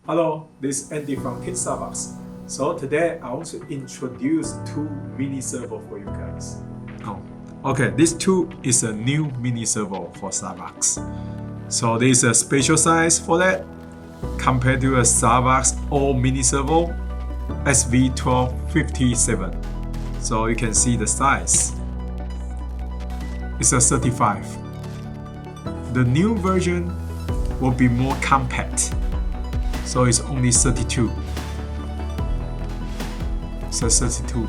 Hello, this is Andy from SAVOX. So today I want to introduce two mini servo for you guys. Okay, this two is a new mini servo for SAVOX. So there is a special size for that compared to a SAVOX old mini servo SV-1257. So you can see the size. It's a 35. The new version will be more compact. So it's only 32. So 32.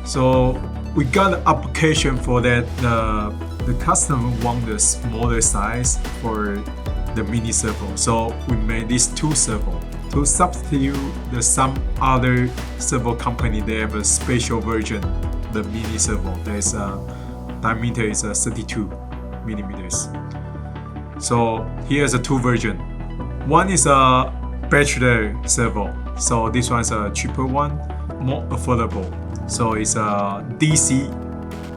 So we got an application for that. The customer want the smaller size for the mini servo. So we made these two servo to substitute some other servo company. They have a special version, the mini servo. There's a diameter is 32 millimeters. So here's a two version. One is a bachelor servo, so this one's a cheaper one, more affordable. So it's a DC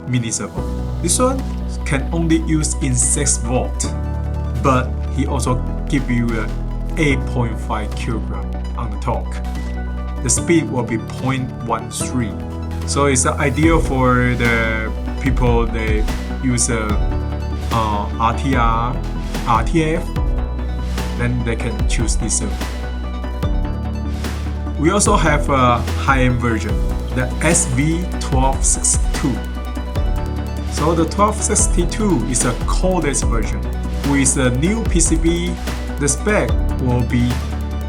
mini servo. This one can only use in 6 volt, but he also give you a 8.5 kilogram on the torque. The speed will be 0.13. So it's ideal for the people that use RTR, RTF. Then they can choose this servo. We also have a high-end version, the SV-1262. So the 1262 is a cordless version. With the new PCB, the spec will be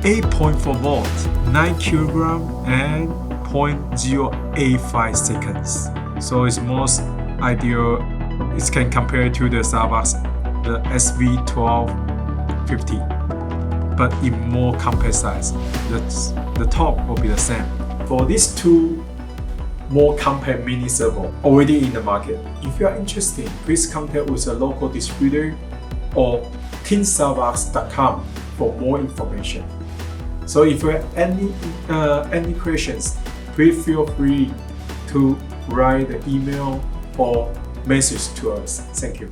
8.4 volt, 9 kilogram, and 0.085 seconds. So it's most ideal. It can compare to the SAVOX, the SV-1250. But in more compact size. The top will be the same. For these two more compact mini servo already in the market, if you are interested, please contact with a local distributor or teamsavox.com for more information. So if you have any questions, please feel free to write the email or message to us. Thank you.